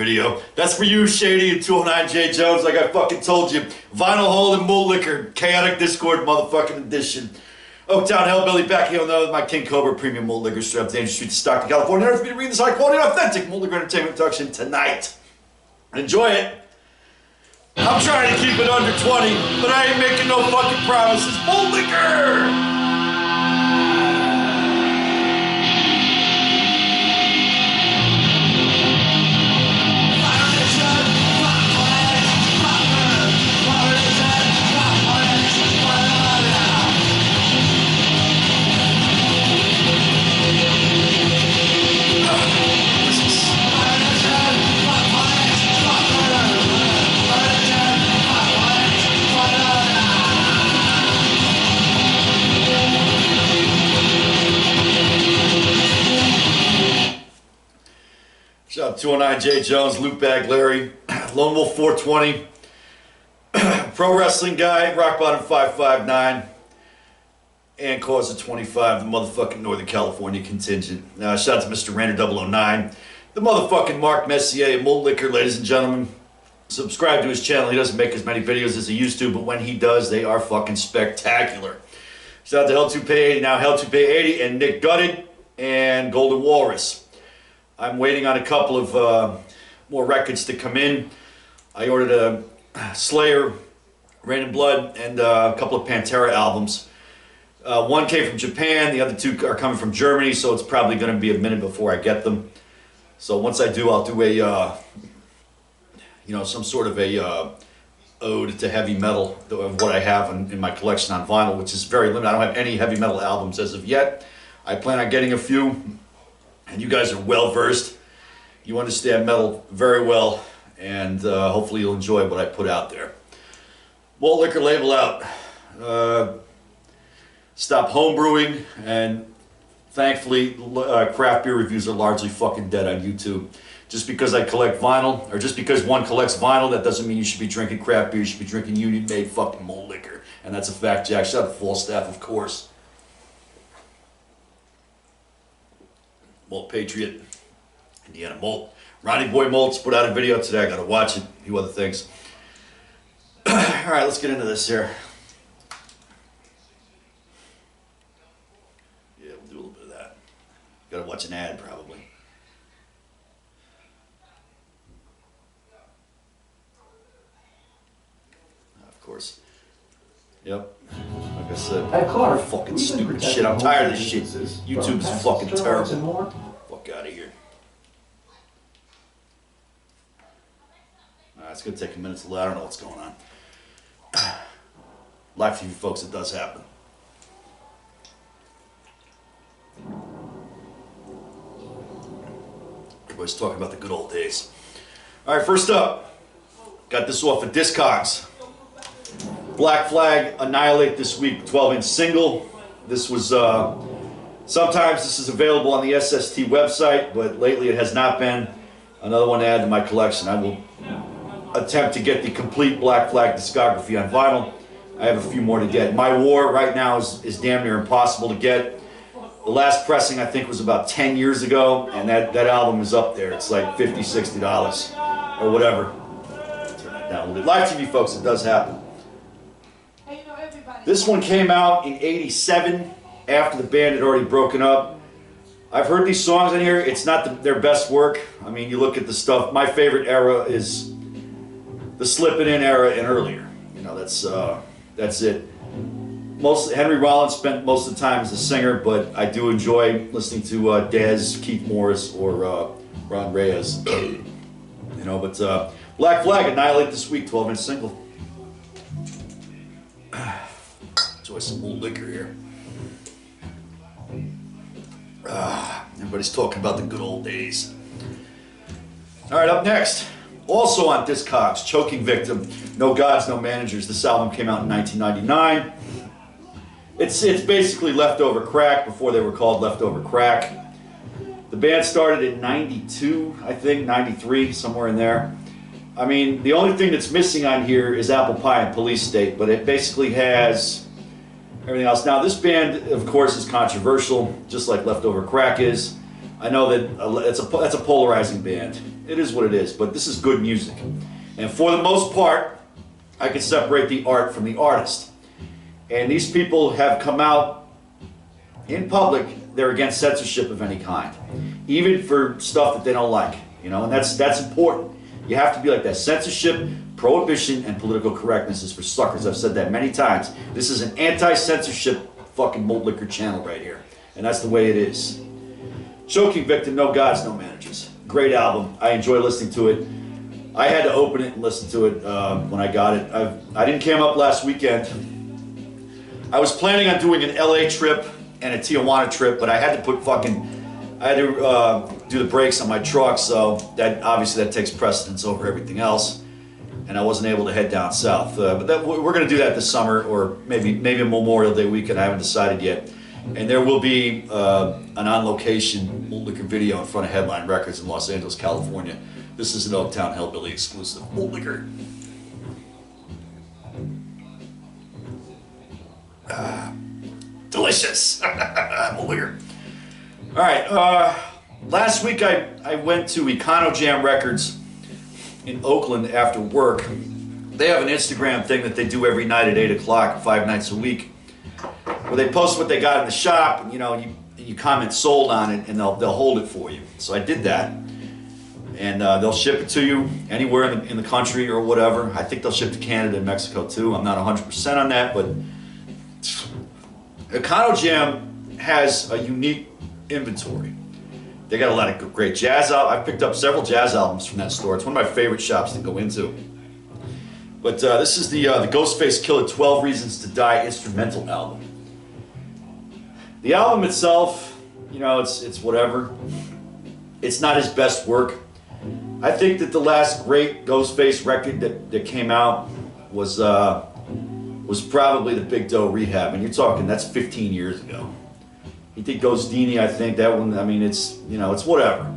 video. That's for you, Shady and 209JJones. Like I fucking told you. Vinyl Hole and Malt Liquor. Chaotic Dischord motherfucking edition. Oaktown Hellbilly back here with my King Cobra Premium Malt Liquor strip. Danger Street to Stockton, California. Never for me to read this high quality and authentic Malt Liquor entertainment production tonight. Enjoy it. I'm trying to keep it under 20, but I ain't making no fucking promises. Malt Liquor! Shout out 209JJones, Loot Bag Larry, Lone Wolf 420, Pro Wrestling Guy, Rock Bottom 559, and Cause of 25, the motherfucking Northern California contingent. Shout out to Mr. Rander 009, the motherfucking Mark Messier, Malt Liquor, ladies and gentlemen. Subscribe to his channel. He doesn't make as many videos as he used to, but when he does, they are fucking spectacular. Shout out to Hell2Pay80, now Hell2Pay80, and Nick Gutted, and Golden Walrus. I'm waiting on a couple of more records to come in. I ordered a Slayer, Rain and Blood, and a couple of Pantera albums. One came from Japan, the other two are coming from Germany, so it's probably going to be a minute before I get them. So once I do, I'll do a, some sort of a ode to heavy metal of what I have in my collection on vinyl, which is very limited. I don't have any heavy metal albums as of yet. I plan on getting a few. And you guys are well versed. You understand metal very well, and hopefully you'll enjoy what I put out there. Malt Liquor label out. Stop homebrewing, and thankfully craft beer reviews are largely fucking dead on YouTube. Just because I collect vinyl, or just because one collects vinyl, that doesn't mean you should be drinking craft beer. You should be drinking union-made fucking malt liquor. And that's a fact, Jack. Shout out to Falstaff, of course. Malt Patriot, Indiana Malt. Ronnie Boy Malts put out a video today. I gotta watch it, a few other things. Alright, let's get into this here. Yeah, we'll do a little bit of that. Gotta watch an ad, probably. Of course. Yep. Like I said, fucking stupid shit. I'm tired of this shit. YouTube is fucking terrible. Fuck out of here. Alright, it's gonna take a minute to load. I don't know what's going on. Live TV, folks, it does happen. Everybody's talking about the good old days. Alright, first up, got this off of Discogs. Black Flag, Annihilate this week, 12-inch single. This was, sometimes this is available on the SST website, but lately it has not been. Another one to add to my collection. I will attempt to get the complete Black Flag discography on vinyl. I have a few more to get. My War right now is damn near impossible to get. The last pressing I think was about 10 years ago, and that album is up there. It's like $50, $60 or whatever. Turn that down a little bit. Live TV, folks, it does happen. This one came out in '87 after the band had already broken up. I've heard these songs in here. It's not their best work. I mean, you look at the stuff. My favorite era is the Slippin' In era and earlier. You know, that's it. Henry Rollins spent most of the time as a singer, but I do enjoy listening to Dez, Keith Morris, or Ron Reyes. You know, but Black Flag, Annihilate this week, 12-inch single. Enjoy some Malt Liquor here. Everybody's talking about the good old days. Alright, up next, also on Discogs, Choking Victim, No Gods, No Managers. This album came out in 1999. It's basically Leftover Crack before they were called Leftover Crack. The band started in 92, I think, 93, somewhere in there. I mean, the only thing that's missing on here is Apple Pie and Police State, but it basically has everything else. Now, this band, of course, is controversial, just like Leftover Crack is. I know that that's a polarizing band. It is what it is, but this is good music. And for the most part, I can separate the art from the artist. And these people have come out in public, they're against censorship of any kind. Even for stuff that they don't like, you know, and that's important. You have to be like that. Censorship, prohibition, and political correctness is for suckers. I've said that many times. This is an anti-censorship fucking Malt Liquor channel right here. And that's the way it is. Choking Victim, No Gods, No Managers. Great album. I enjoy listening to it. I had to open it and listen to it when I got it. I didn't came up last weekend. I was planning on doing an LA trip and a Tijuana trip, but I had to do the brakes on my truck, so that obviously that takes precedence over everything else, and I wasn't able to head down south. But we're going to do that this summer, or maybe Memorial Day weekend. I haven't decided yet. And there will be an on-location Malt Liquor video in front of Headline Records in Los Angeles, California. This is an Oaktown Hillbilly exclusive Malt Liquor. Delicious. Malt Liquor. All right. Last week I went to EconoJam Records in Oakland after work. They have an Instagram thing that they do every night at 8 o'clock, 5 nights a week, where they post what they got in the shop, and you comment sold on it, and they'll hold it for you. So I did that, and they'll ship it to you anywhere in the country or whatever. I think they'll ship to Canada and Mexico too. I'm not 100% on that, but EconoJam has a unique inventory. They got a lot of great jazz albums. I've picked up several jazz albums from that store. It's one of my favorite shops to go into. But this is the Ghostface Killah 12 Reasons to Die instrumental album. The album itself, it's whatever. It's not his best work. I think that the last great Ghostface record that came out was probably the Big Doe Rehab, and you're talking, that's 15 years ago. He did Ghostini, I think. That one, I mean, it's whatever.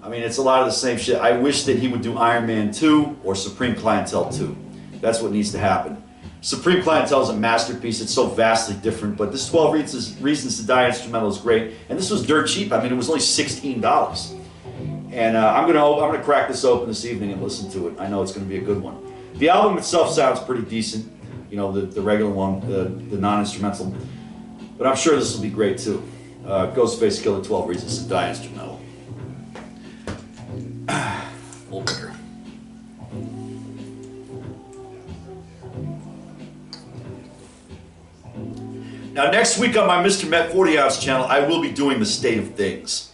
I mean, it's a lot of the same shit. I wish that he would do Iron Man 2 or Supreme Clientele 2. That's what needs to happen. Supreme Clientele is a masterpiece. It's so vastly different, but this 12 Reasons to Die instrumental is great. And this was dirt cheap. I mean, it was only $16. And I'm gonna crack this open this evening and listen to it. I know it's gonna be a good one. The album itself sounds pretty decent. The regular one, the non-instrumental. But I'm sure this will be great too. Ghostface Killah 12 Reasons to Die instrumental. Malt Liquor. Now next week on my Mr. Met 40 ounce channel, I will be doing the State of Things.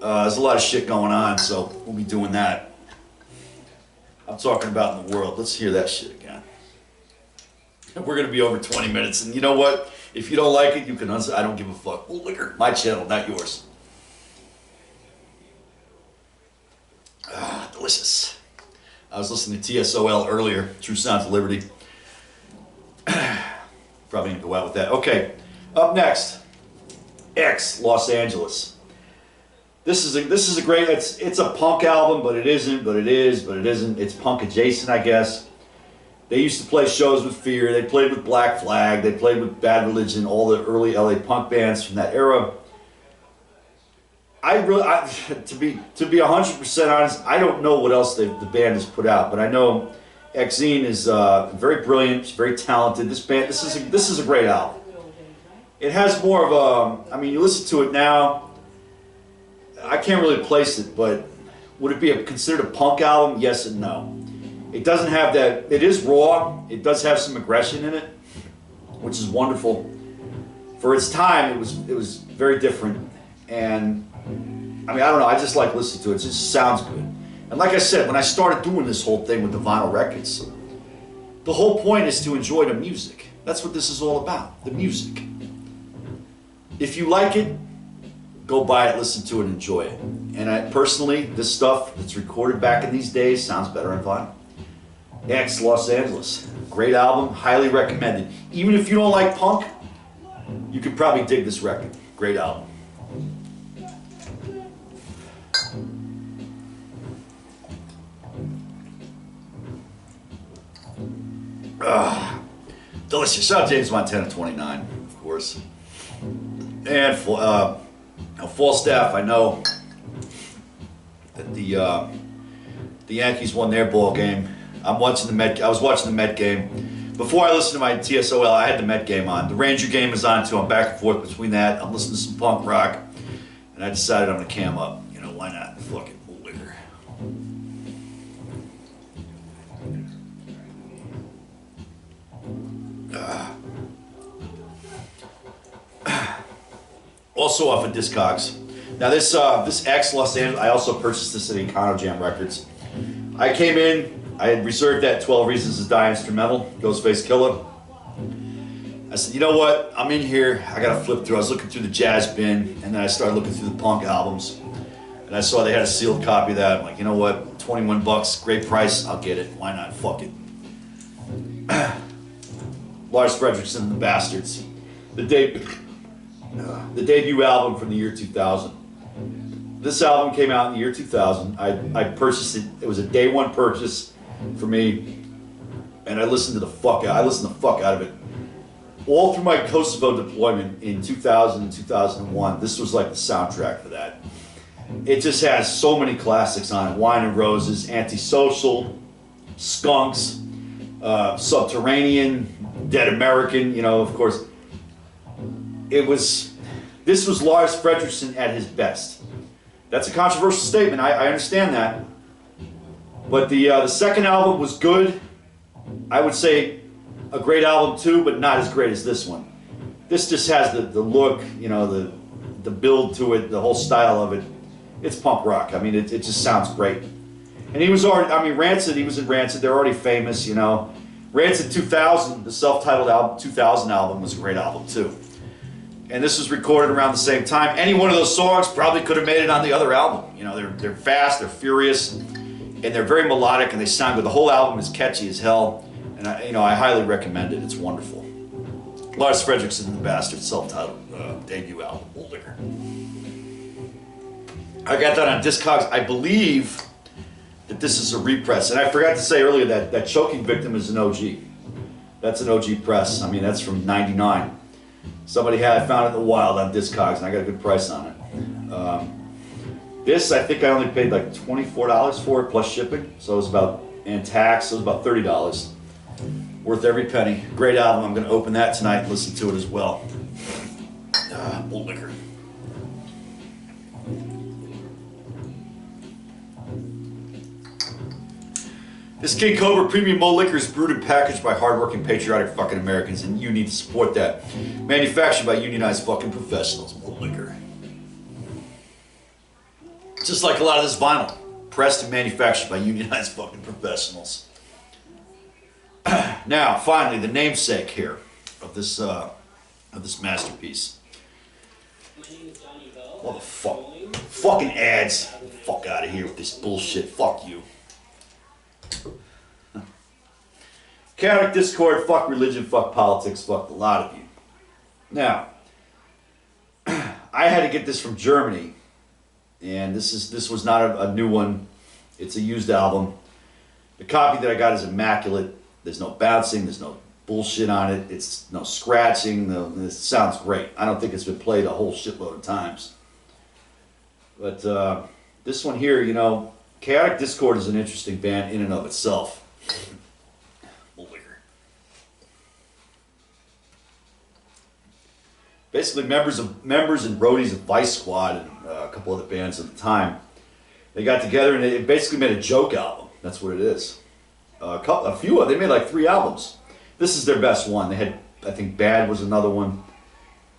There's a lot of shit going on, so we'll be doing that. I'm talking about in the world. Let's hear that shit again. We're going to be over 20 minutes, and you know what? If you don't like it, you can unsubscribe. I don't give a fuck. Malt Liquor, my channel, not yours. Delicious. I was listening to TSOL earlier, True Sounds of Liberty. Probably gonna go out with that. Okay, up next, X, Los Angeles. This is a great. It's a punk album, but it isn't. But it is. But it isn't. It's punk adjacent, I guess. They used to play shows with Fear. They played with Black Flag. They played with Bad Religion. All the early LA punk bands from that era. To be 100% honest, I don't know what else the band has put out, but I know Exene is very brilliant. She's very talented. This is a great album. It has more of a. I mean, you listen to it now. I can't really place it, but would it be considered a punk album? Yes and no. It doesn't have that. It is raw. It does have some aggression in it, which is wonderful. For its time, it was very different. And I mean, I don't know. I just like listening to it. It just sounds good. And like I said, when I started doing this whole thing with the vinyl records, the whole point is to enjoy the music. That's what this is all about, the music. If you like it, go buy it, listen to it, enjoy it. And personally, this stuff that's recorded back in these days sounds better on vinyl. X, Los Angeles. Great album, highly recommended. Even if you don't like punk, you could probably dig this record. Great album. Delicious. Shout out James Montana 29, of course. And Now, Falstaff, I know that the Yankees won their ball game. I was watching the Met game. Before I listened to my TSOL, I had the Met game on. The Ranger game is on too. I'm back and forth between that. I'm listening to some punk rock, and I decided I'm gonna cam up. You know, why not? Fuck it, malt liquor. Also off of Discogs. Now this X Los Angeles, I also purchased this at Econo Jam Records. I came in, I had reserved that 12 Reasons to Die instrumental, Ghostface Killer. I said, you know what, I'm in here, I gotta flip through. I was looking through the jazz bin, and then I started looking through the punk albums. And I saw they had a sealed copy of that. I'm like, you know what, 21 bucks, great price, I'll get it. Why not, fuck it. Lars Frederiksen and the Bastards. The debut album from the year 2000. This album came out in the year 2000. I purchased it. It was a day one purchase for me, and I listened to the fuck out. I listened the fuck out of it all through my Kosovo deployment in 2000 and 2001. This was like the soundtrack for that. It just has so many classics on it: Wine and Roses, Antisocial, Skunks, Subterranean, Dead American. You know, of course. This was Lars Frederiksen at his best. That's a controversial statement, I understand that. But the second album was good. I would say a great album too, but not as great as this one. This just has the look, you know, the build to it, the whole style of it. It's punk rock. I mean, it just sounds great. And he was already, I mean, Rancid, he was in Rancid, they're already famous, you know. Rancid 2000, the self-titled album, 2000 album was a great album too. And this was recorded around the same time. Any one of those songs probably could have made it on the other album. You know, they're fast, they're furious, and they're very melodic, and they sound good. The whole album is catchy as hell, and I highly recommend it. It's wonderful. Lars Frederiksen and the Bastards, self-titled debut album, Malt Liquor. I got that on Discogs. I believe that this is a repress, and I forgot to say earlier that Choking Victim is an OG. That's an OG press. I mean, that's from '99. I found it in the wild on Discogs, and I got a good price on it. This, I think I only paid like $24 for it, plus shipping, so it was about, and tax, so it was about $30. Worth every penny. Great album. I'm going to open that tonight and listen to it as well. Malt Liquor. This King Cobra Premium Malt Liquor is brewed and packaged by hardworking, patriotic fucking Americans, and you need to support that. Manufactured by unionized fucking professionals. Malt Liquor. Just like a lot of this vinyl. Pressed and manufactured by unionized fucking professionals. Now, finally, the namesake here of this masterpiece. What the fuck? Fucking ads. Fuck out of here with this bullshit. Fuck you. Chaotic Discord, fuck religion, fuck politics, fuck a lot of you. Now, I had to get this from Germany, and this was not a new one. It's a used album. The copy that I got is immaculate. There's no bouncing, there's no bullshit on it. It's no scratching. It sounds great. I don't think it's been played a whole shitload of times. But this one here, you know, Chaotic Discord is an interesting band in and of itself. Basically, members and roadies of Vice Squad and a couple other bands at the time, they got together and they basically made a joke album. That's what it is. They made like 3 albums. This is their best one. They had, I think, Bad was another one,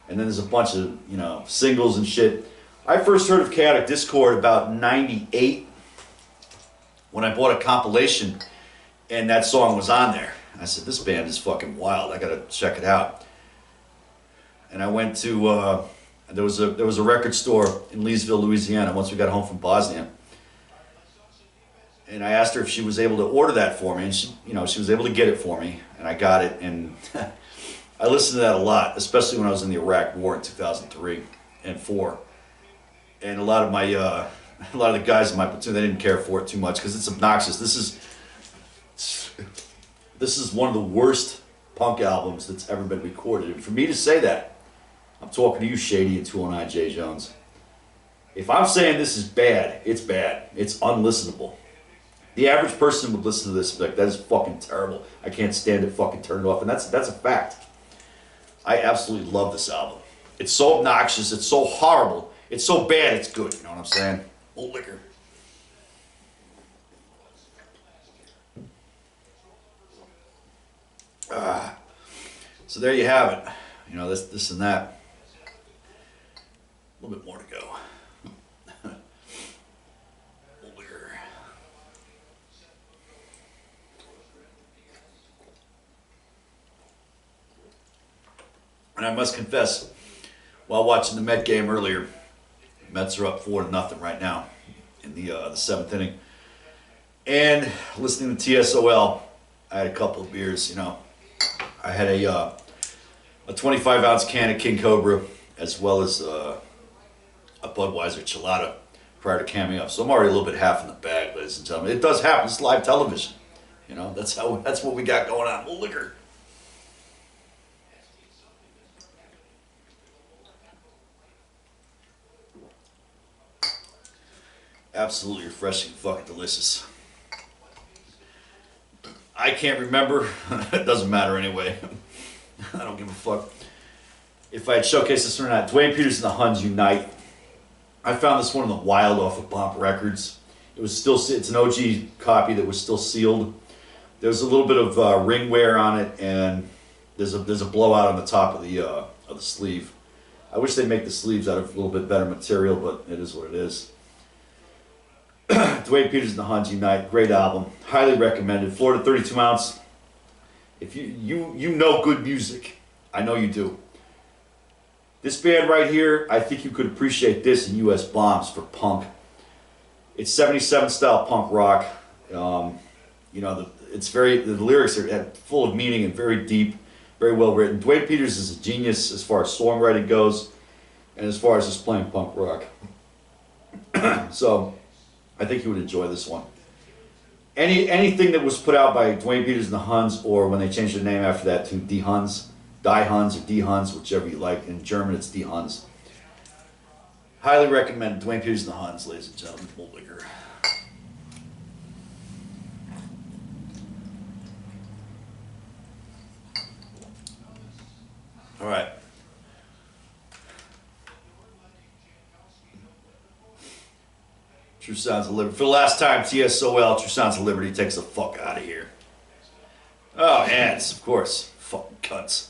and then there's a bunch of, you know, singles and shit. I first heard of Chaotic Discord about '98 when I bought a compilation, and that song was on there. I said, this band is fucking wild. I gotta check it out. And I went to there was a record store in Leesville, Louisiana. Once we got home from Bosnia, and I asked her if she was able to order that for me, and she was able to get it for me, and I got it. And I listened to that a lot, especially when I was in the Iraq War in 2003 and 4. And a lot of the guys in my platoon, they didn't care for it too much because it's obnoxious. This is one of the worst punk albums that's ever been recorded. And for me to say that, I'm talking to you, Shady and 209JJones. If I'm saying this is bad, it's bad. It's unlistenable. The average person would listen to this and be like, that is fucking terrible. I can't stand it, fucking turn it off. And that's a fact. I absolutely love this album. It's so obnoxious, it's so horrible, it's so bad, it's good. You know what I'm saying? Malt Liquor. So there you have it. You know, this and that. A little bit more to go. Malt Liquor. And I must confess, while watching the Met game earlier, the Mets are up 4-0 right now in the seventh inning. And listening to TSOL, I had a couple of beers, you know. I had a 25-ounce can of King Cobra, as well as a Budweiser Chelada prior to camming up. So I'm already a little bit half in the bag, ladies and gentlemen. It does happen. It's live television. You know, that's what we got going on. Malt Liquor. Absolutely refreshing, fucking delicious. I can't remember. It doesn't matter anyway. I don't give a fuck if I had showcased this or not. Dwayne Peters and the Huns Unite. I found this one in the wild off of Bump Records. It was still, it's an OG copy that was still sealed. There's a little bit of ring wear on it, and there's a blowout on the top of the sleeve. I wish they'd make the sleeves out of a little bit better material, but it is what it is. Dwayne Peters and the Huns Unite, great album, highly recommended. Florida 32 ounce. If you know good music, I know you do. This band right here, I think you could appreciate this in U.S. Bombs for punk. It's 77 style punk rock. You know, the lyrics are full of meaning and very deep, very well written. Dwayne Peters is a genius as far as songwriting goes, and as far as just playing punk rock. So I think you would enjoy this one. Anything that was put out by Dwayne Peters and the Huns, or when they changed their name after that to Die Huns, Die Huns or Die Huns, whichever you like. In German, it's Die Huns. Highly recommend Dwayne Peters and the Huns, ladies and gentlemen. Malt Liquor. All right. True Sounds of Liberty. For the last time, TSOL, True Sounds of Liberty takes the fuck out of here. Oh, yes, of course. Fucking cunts.